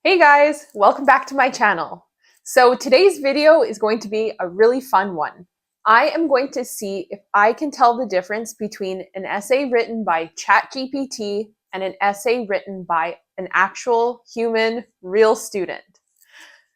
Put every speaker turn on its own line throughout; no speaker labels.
Hey guys, welcome back to my channel. So today's video is going to be a really fun one. I am going to see if I can tell the difference between an essay written by ChatGPT and an essay written by an actual human, real student.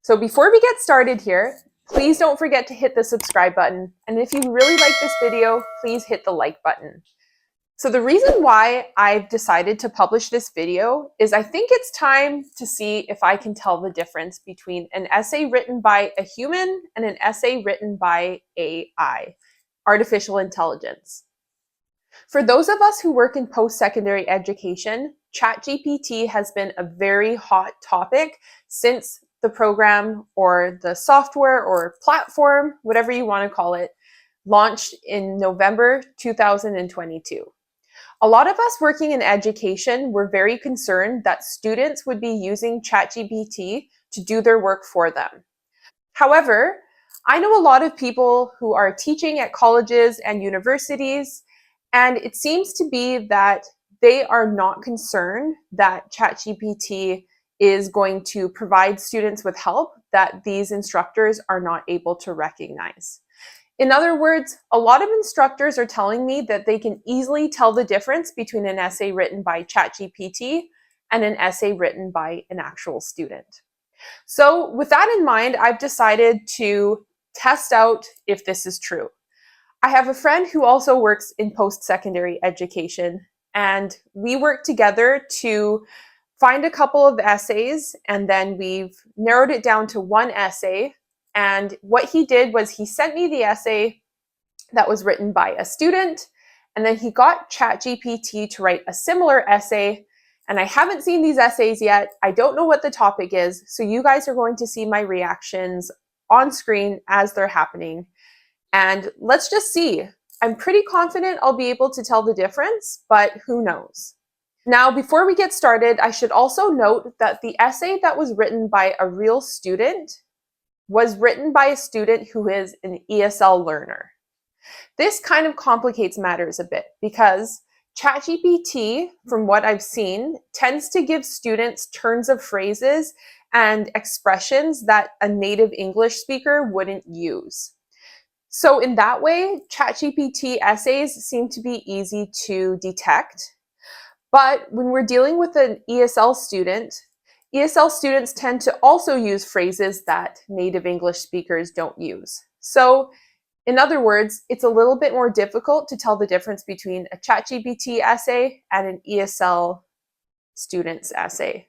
So before we get started here, please don't forget to hit the subscribe button. And if you really like this video, please hit the like button. So the reason why I've decided to publish this video is I think it's time to see if I can tell the difference between an essay written by a human and an essay written by AI, artificial intelligence. For those of us who work in post-secondary education, ChatGPT has been a very hot topic since the program or the software or platform, whatever you want to call it, launched in November 2022. A lot of us working in education were very concerned that students would be using ChatGPT to do their work for them. However, I know a lot of people who are teaching at colleges and universities, and it seems to be that they are not concerned that ChatGPT is going to provide students with help that these instructors are not able to recognize. In other words, a lot of instructors are telling me that they can easily tell the difference between an essay written by ChatGPT and an essay written by an actual student. So with that in mind, I've decided to test out if this is true. I have a friend who also works in post-secondary education, and we work together to find a couple of essays, and then we've narrowed it down to one essay. And what he did was he sent me the essay that was written by a student, and then he got ChatGPT to write a similar essay. And I haven't seen these essays yet. I don't know what the topic is, so you guys are going to see my reactions on screen as they're happening. And let's just see. I'm pretty confident I'll be able to tell the difference, but who knows? Now, before we get started, I should also note that the essay that was written by a real student was written by a student who is an ESL learner. This kind of complicates matters a bit because ChatGPT, from what I've seen, tends to give students turns of phrases and expressions that a native English speaker wouldn't use. So in that way, ChatGPT essays seem to be easy to detect. But when we're dealing with an ESL students tend to also use phrases that native English speakers don't use. So in other words, it's a little bit more difficult to tell the difference between a ChatGPT essay and an ESL student's essay.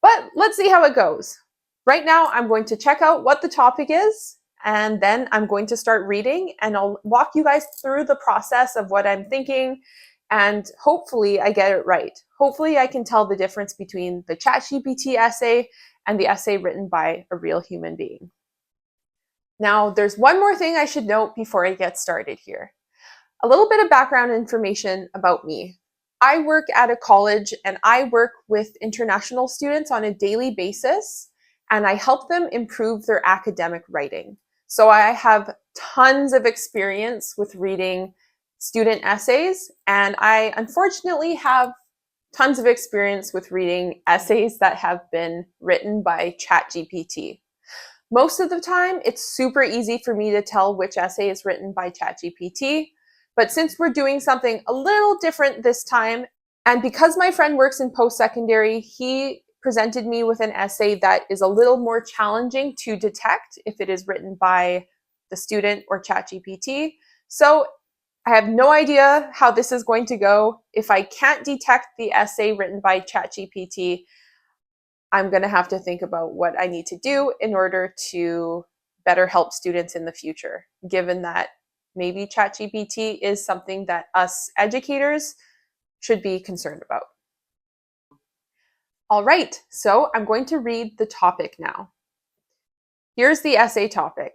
But let's see how it goes. Right now, I'm going to check out what the topic is, and then I'm going to start reading, and I'll walk you guys through the process of what I'm thinking, and hopefully I get it right. Hopefully I can tell the difference between the ChatGPT essay and the essay written by a real human being. Now, there's one more thing I should note before I get started here. A little bit of background information about me. I work at a college and I work with international students on a daily basis, and I help them improve their academic writing. So I have tons of experience with reading student essays, and I unfortunately have tons of experience with reading essays that have been written by ChatGPT. Most of the time, it's super easy for me to tell which essay is written by ChatGPT. But since we're doing something a little different this time, and because my friend works in post-secondary, he presented me with an essay that is a little more challenging to detect if it is written by the student or ChatGPT. So I have no idea how this is going to go. If I can't detect the essay written by ChatGPT, I'm going to have to think about what I need to do in order to better help students in the future, given that maybe ChatGPT is something that us educators should be concerned about. All right, so I'm going to read the topic now. Here's the essay topic.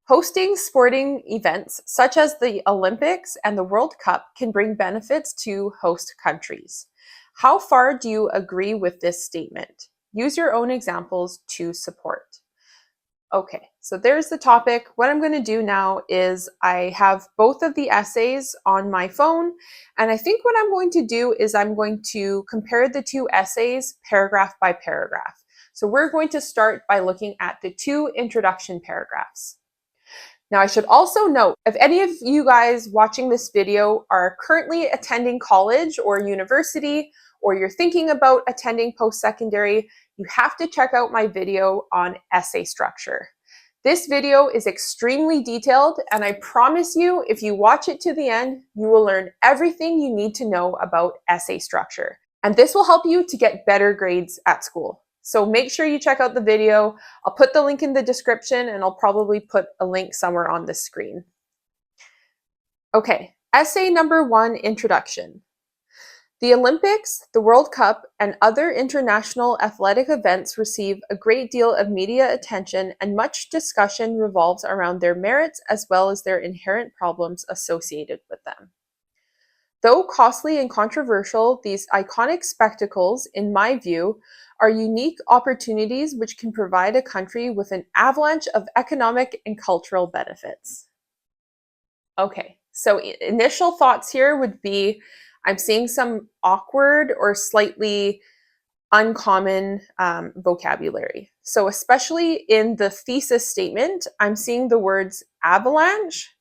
Hosting sporting events such as the Olympics and the World Cup can bring benefits to host countries. How far do you agree with this statement? Use your own examples to support. Okay, so there's the topic. What I'm going to do now is I have both of the essays on my phone, and I think what I'm going to do is I'm going to compare the two essays paragraph by paragraph. So we're going to start by looking at the two introduction paragraphs. Now, I should also note, if any of you guys watching this video are currently attending college or university, or you're thinking about attending post-secondary, you have to check out my video on essay structure. This video is extremely detailed, and I promise you, if you watch it to the end, you will learn everything you need to know about essay structure. And this will help you to get better grades at school. So make sure you check out the video. I'll put the link in the description, and I'll probably put a link somewhere on the screen. Okay, essay number 1, introduction. The Olympics, the World Cup, and other international athletic events receive a great deal of media attention, and much discussion revolves around their merits as well as their inherent problems associated with them. Though costly and controversial, these iconic spectacles, in my view, are unique opportunities which can provide a country with an avalanche of economic and cultural benefits. Okay, so initial thoughts here would be, I'm seeing some awkward or slightly uncommon vocabulary. So especially in the thesis statement, I'm seeing the words avalanche,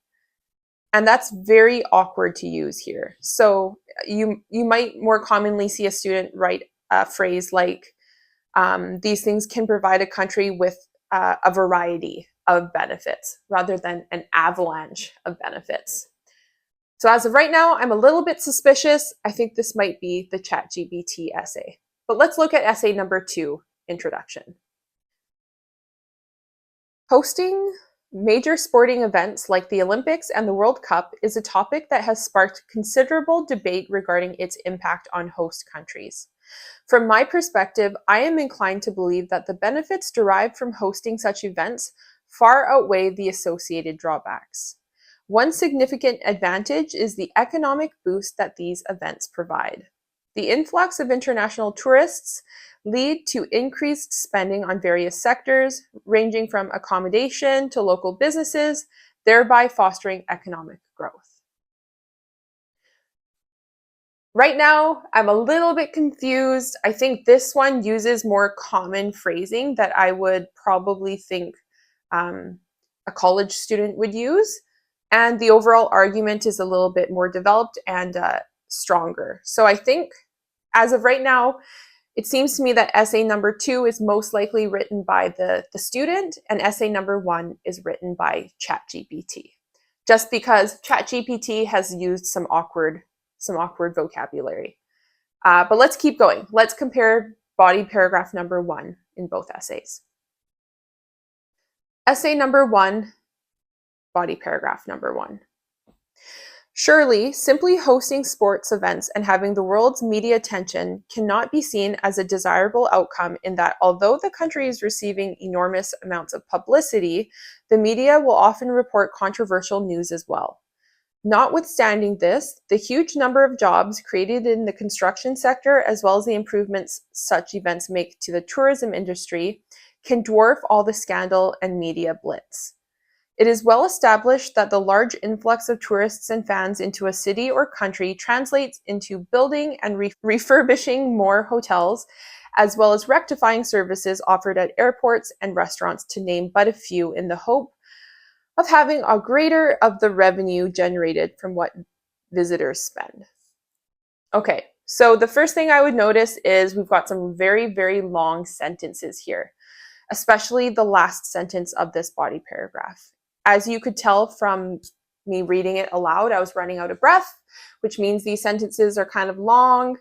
and that's very awkward to use here. So you might more commonly see a student write a phrase like, these things can provide a country with a variety of benefits rather than an avalanche of benefits. So as of right now, I'm a little bit suspicious. I think this might be the ChatGPT essay. But let's look at essay number 2, introduction. Hosting major sporting events like the Olympics and the World Cup is a topic that has sparked considerable debate regarding its impact on host countries. From my perspective, I am inclined to believe that the benefits derived from hosting such events far outweigh the associated drawbacks. One significant advantage is the economic boost that these events provide. The influx of international tourists lead to increased spending on various sectors, ranging from accommodation to local businesses, thereby fostering economic growth. Right now, I'm a little bit confused. I think this one uses more common phrasing that I would probably think a college student would use. And the overall argument is a little bit more developed and stronger. So I think, as of right now, it seems to me that essay number 2 is most likely written by the student, and essay number 1 is written by ChatGPT. Just because ChatGPT has used some awkward vocabulary. But let's keep going. Let's compare body paragraph number 1 in both essays. Essay number 1, body paragraph number 1. Surely, simply hosting sports events and having the world's media attention cannot be seen as a desirable outcome, in that although the country is receiving enormous amounts of publicity, the media will often report controversial news as well. Notwithstanding this, the huge number of jobs created in the construction sector, as well as the improvements such events make to the tourism industry, can dwarf all the scandal and media blitz. It is well established that the large influx of tourists and fans into a city or country translates into building and refurbishing more hotels, as well as rectifying services offered at airports and restaurants, to name but a few, in the hope of having a greater of the revenue generated from what visitors spend. Okay, so the first thing I would notice is we've got some very, very long sentences here, especially the last sentence of this body paragraph. As you could tell from me reading it aloud, I was running out of breath, which means these sentences are kind of long,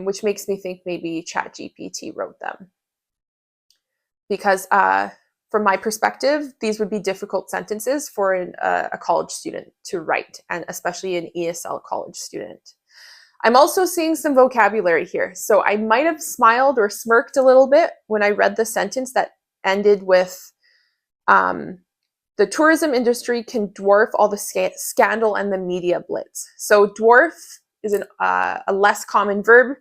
which makes me think maybe ChatGPT wrote them. Because from my perspective, these would be difficult sentences for a college student to write, and especially an ESL college student. I'm also seeing some vocabulary here. So I might have smiled or smirked a little bit when I read the sentence that ended with, the tourism industry can dwarf all the scandal and the media blitz. So dwarf is a less common verb,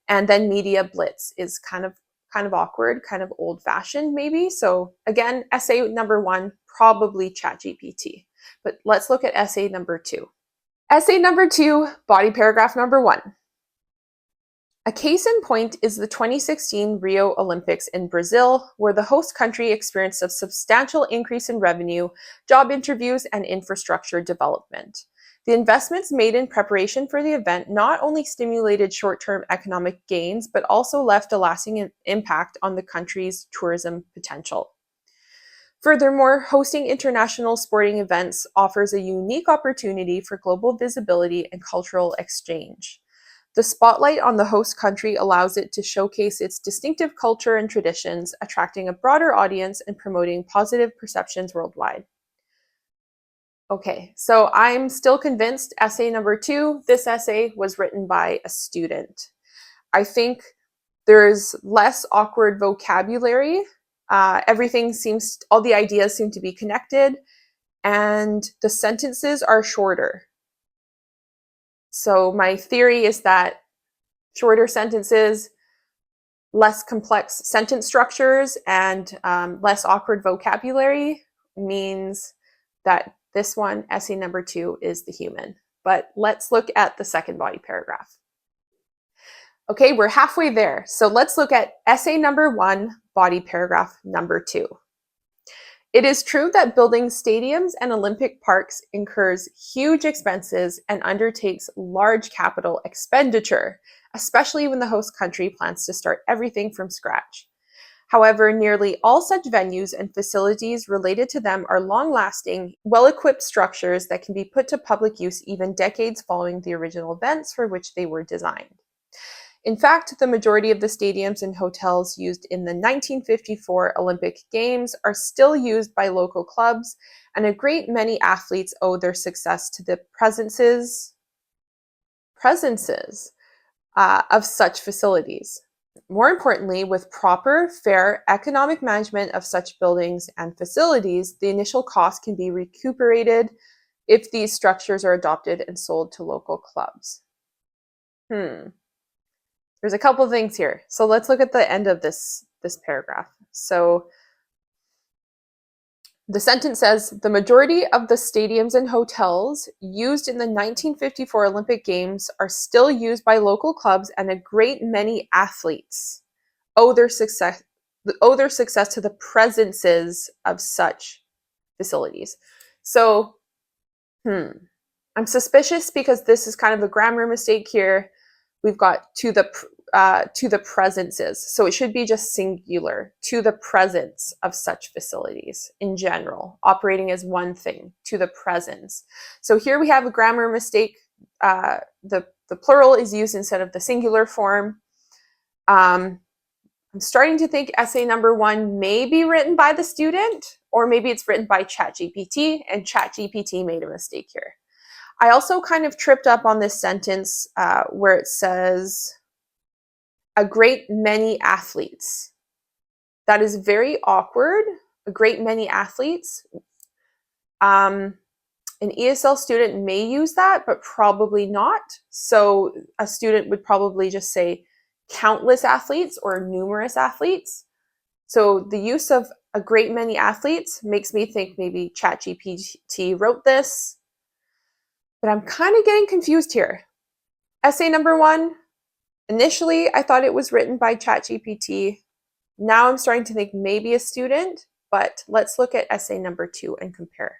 and then media blitz is kind of kind of awkward, kind of old-fashioned maybe. So again, essay number 1, probably ChatGPT. But let's look at essay number 2. Essay number 2, body paragraph number 1. A case in point is the 2016 Rio Olympics in Brazil, where the host country experienced a substantial increase in revenue, job interviews, and infrastructure development. The investments made in preparation for the event not only stimulated short-term economic gains, but also left a lasting impact on the country's tourism potential. Furthermore, hosting international sporting events offers a unique opportunity for global visibility and cultural exchange. The spotlight on the host country allows it to showcase its distinctive culture and traditions, attracting a broader audience and promoting positive perceptions worldwide. Okay, so I'm still convinced essay number 2, this essay was written by a student. I think there's less awkward vocabulary. All the ideas seem to be connected, and the sentences are shorter. So my theory is that shorter sentences, less complex sentence structures, and less awkward vocabulary means that this one, essay number 2, is the human. But let's look at the second body paragraph. Okay, we're halfway there. So let's look at essay number 1, body paragraph number 2. It is true that building stadiums and Olympic parks incurs huge expenses and undertakes large capital expenditure, especially when the host country plans to start everything from scratch. However, nearly all such venues and facilities related to them are long-lasting, well-equipped structures that can be put to public use even decades following the original events for which they were designed. In fact, the majority of the stadiums and hotels used in the 1954 Olympic Games are still used by local clubs, and a great many athletes owe their success to the presences of such facilities. More importantly, with proper, fair economic management of such buildings and facilities, the initial cost can be recuperated if these structures are adopted and sold to local clubs. There's a couple of things here. So let's look at the end of this paragraph. So the sentence says, the majority of the stadiums and hotels used in the 1954 Olympic Games are still used by local clubs, and a great many athletes owe their success to the presences of such facilities. So, I'm suspicious because this is kind of a grammar mistake here. We've got to the presences. So it should be just singular, to the presence of such facilities in general, operating as one thing, to the presence. So here we have a grammar mistake. The plural is used instead of the singular form. I'm starting to think essay number 1 may be written by the student, or maybe it's written by ChatGPT, and ChatGPT made a mistake here. I also kind of tripped up on this sentence where it says, a great many athletes. That is very awkward, a great many athletes. An ESL student may use that, but probably not. So a student would probably just say countless athletes or numerous athletes. So the use of a great many athletes makes me think maybe ChatGPT wrote this. But I'm kind of getting confused here. Essay number 1, initially I thought it was written by ChatGPT. Now I'm starting to think maybe a student, but let's look at essay number 2 and compare.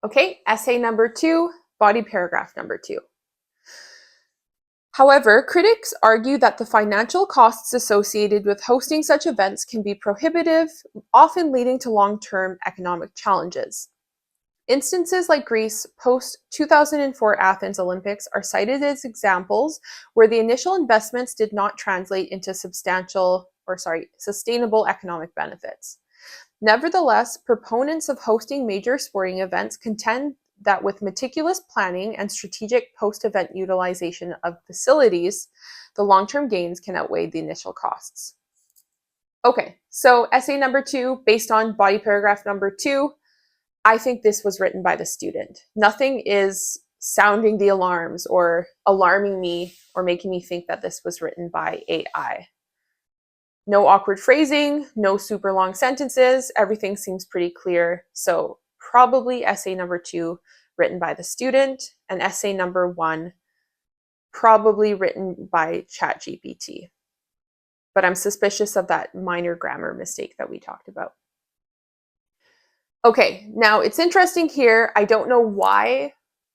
Okay, essay number 2, body paragraph number 2. However, critics argue that the financial costs associated with hosting such events can be prohibitive, often leading to long-term economic challenges. Instances like Greece post-2004 Athens Olympics are cited as examples where the initial investments did not translate into sustainable economic benefits. Nevertheless, proponents of hosting major sporting events contend that with meticulous planning and strategic post-event utilization of facilities, the long-term gains can outweigh the initial costs. Okay, so essay number 2, based on body paragraph number 2, I think this was written by the student. Nothing is sounding the alarms or alarming me or making me think that this was written by AI. No awkward phrasing, no super long sentences. Everything seems pretty clear. So probably essay number 2 written by the student, and essay number 1 probably written by ChatGPT. But I'm suspicious of that minor grammar mistake that we talked about. Okay, now it's interesting here. I don't know why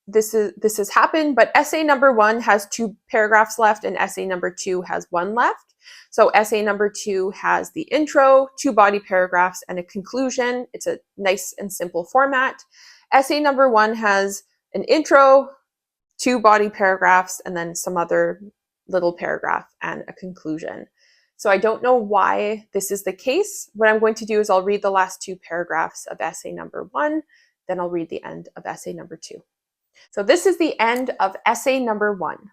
this has happened, but essay number 1 has 2 paragraphs left and essay number 2 has 1 left. So essay number 2 has the intro, 2 body paragraphs, and a conclusion. It's a nice and simple format. Essay number 1 has an intro, 2 body paragraphs, and then some other little paragraph and a conclusion. So I don't know why this is the case. What I'm going to do is I'll read the last 2 paragraphs of essay number 1, then I'll read the end of essay number 2. So this is the end of essay number 1.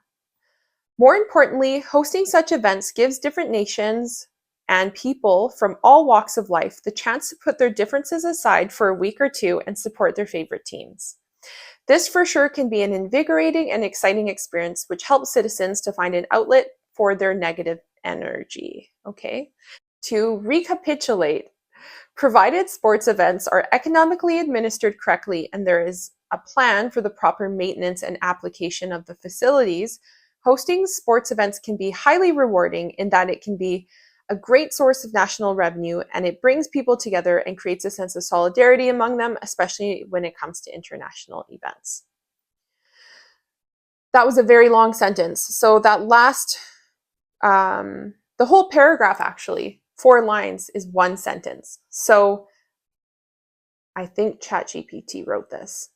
More importantly, hosting such events gives different nations and people from all walks of life the chance to put their differences aside for a week or 2 and support their favorite teams. This for sure can be an invigorating and exciting experience which helps citizens to find an outlet for their negative energy. Okay. To recapitulate, provided sports events are economically administered correctly and there is a plan for the proper maintenance and application of the facilities, hosting sports events can be highly rewarding in that it can be a great source of national revenue and it brings people together and creates a sense of solidarity among them, especially when it comes to international events. That was a very long sentence. So that last the whole paragraph, actually, 4 lines, is 1 sentence. So I think ChatGPT wrote this.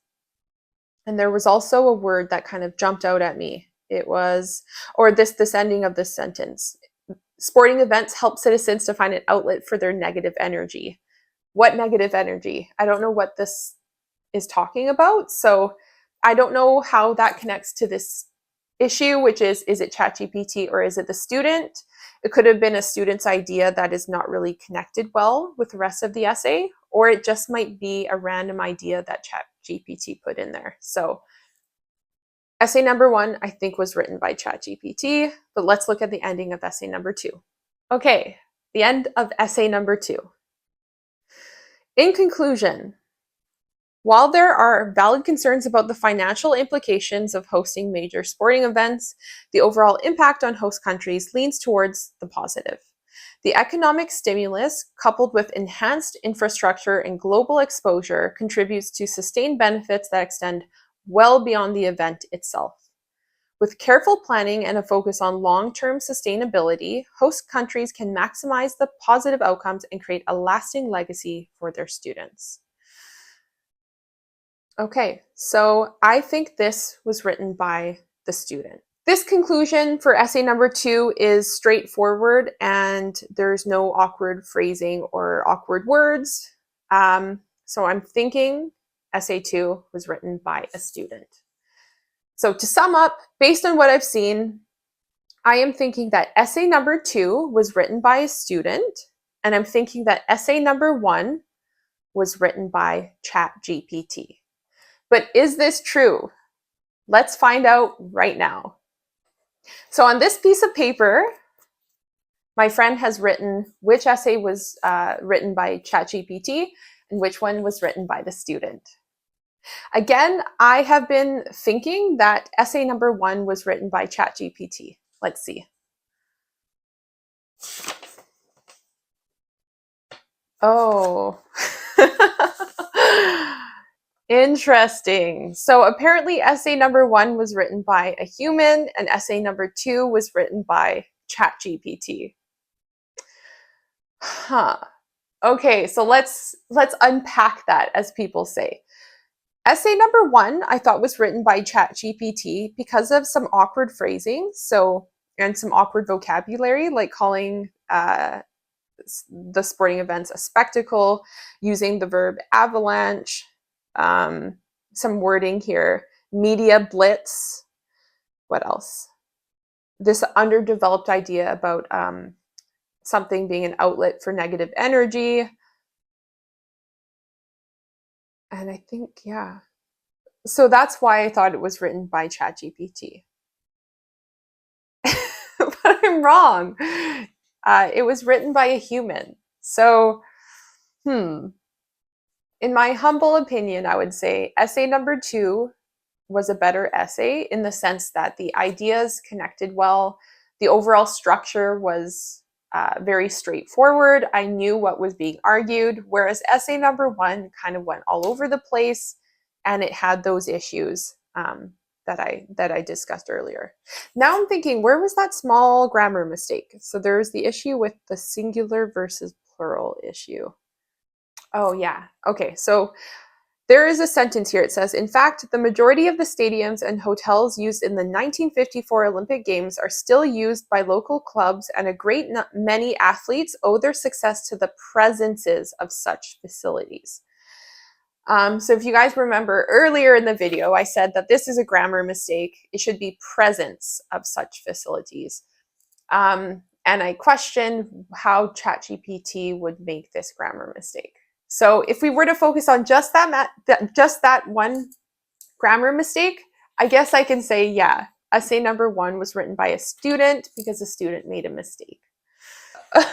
And there was also a word that kind of jumped out at me. It was, or this ending of this sentence. Sporting events help citizens to find an outlet for their negative energy. What negative energy? I don't know what this is talking about. So I don't know how that connects to this issue, which is it ChatGPT or is it the student? It could have been a student's idea that is not really connected well with the rest of the essay, or it just might be a random idea that ChatGPT put in there. So essay number 1, I think, was written by ChatGPT, but let's look at the ending of essay number 2. Okay, the end of essay number 2. In conclusion, while there are valid concerns about the financial implications of hosting major sporting events, the overall impact on host countries leans towards the positive. The economic stimulus, coupled with enhanced infrastructure and global exposure, contributes to sustained benefits that extend well beyond the event itself. With careful planning and a focus on long-term sustainability, host countries can maximize the positive outcomes and create a lasting legacy for their students. Okay, so I think this was written by the student. This conclusion for essay number 2 is straightforward and there's no awkward phrasing or awkward words. So I'm thinking essay 2 was written by a student. So to sum up, based on what I've seen, I am thinking that essay number 2 was written by a student, and I'm thinking that essay number 1 was written by ChatGPT. But is this true? Let's find out right now. So on this piece of paper, my friend has written which essay was written by ChatGPT and which one was written by the student. Again, I have been thinking that essay number 1 was written by ChatGPT. Let's see. Oh. Interesting. So apparently essay number 1 was written by a human and essay number 2 was written by ChatGPT. Huh. Okay, so let's unpack that, as people say. Essay number 1 I thought was written by ChatGPT because of some awkward phrasing, and some awkward vocabulary, like calling the sporting events a spectacle, using the verb avalanche, some wording here, media blitz. What else? This underdeveloped idea about something being an outlet for negative energy. And I think, yeah. So that's why I thought it was written by ChatGPT. But I'm wrong. It was written by a human. So, in my humble opinion, I would say essay number 2 was a better essay in the sense that the ideas connected well. The overall structure was very straightforward. I knew what was being argued, whereas essay number 1 kind of went all over the place, and it had those issues that I discussed earlier. Now I'm thinking, where was that small grammar mistake? So there's the issue with the singular versus plural issue. Oh yeah, okay, so there is a sentence here. It says, in fact, the majority of the stadiums and hotels used in the 1954 Olympic Games are still used by local clubs, and a great many athletes owe their success to the presences of such facilities. So if you guys remember earlier in the video, I said that this is a grammar mistake. It should be presence of such facilities. And I questioned how ChatGPT would make this grammar mistake. So if we were to focus on just that one grammar mistake, I guess I can say, yeah, essay number 1 was written by a student because a student made a mistake.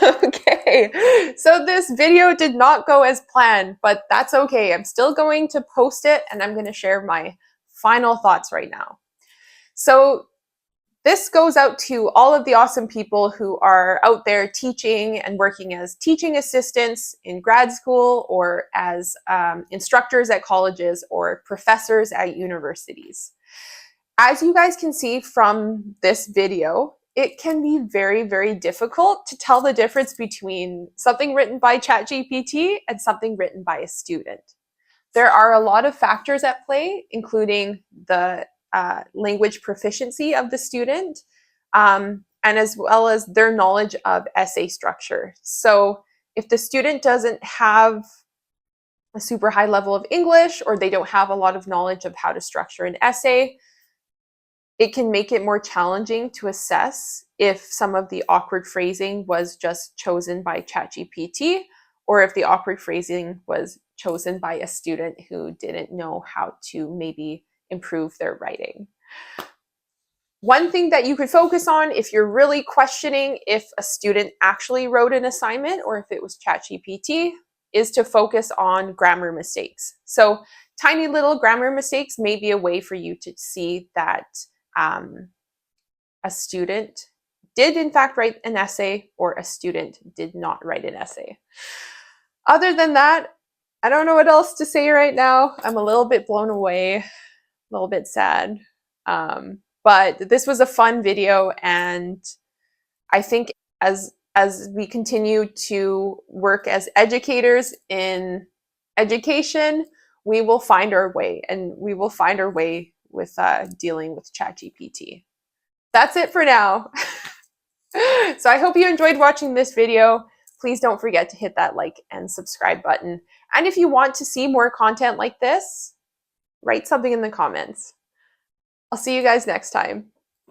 Okay, so this video did not go as planned, but that's okay. I'm still going to post it, and I'm going to share my final thoughts right now. So this goes out to all of the awesome people who are out there teaching and working as teaching assistants in grad school, or as instructors at colleges, or professors at universities. As you guys can see from this video, it can be very, very difficult to tell the difference between something written by ChatGPT and something written by a student. There are a lot of factors at play, including the language proficiency of the student, and as well as their knowledge of essay structure. So if the student doesn't have a super high level of English, or they don't have a lot of knowledge of how to structure an essay, it can make it more challenging to assess if some of the awkward phrasing was just chosen by ChatGPT, or if the awkward phrasing was chosen by a student who didn't know how to maybe improve their writing. One thing that you could focus on if you're really questioning if a student actually wrote an assignment or if it was ChatGPT is to focus on grammar mistakes. So tiny little grammar mistakes may be a way for you to see that a student did in fact write an essay, or a student did not write an essay. Other than that, I don't know what else to say right now. I'm a little bit blown away, a little bit sad. But this was a fun video, and I think as we continue to work as educators in education, we will find our way, and we will find our way with dealing with ChatGPT. That's it for now. So I hope you enjoyed watching this video. Please don't forget to hit that like and subscribe button. And if you want to see more content like this, write something in the comments. I'll see you guys next time.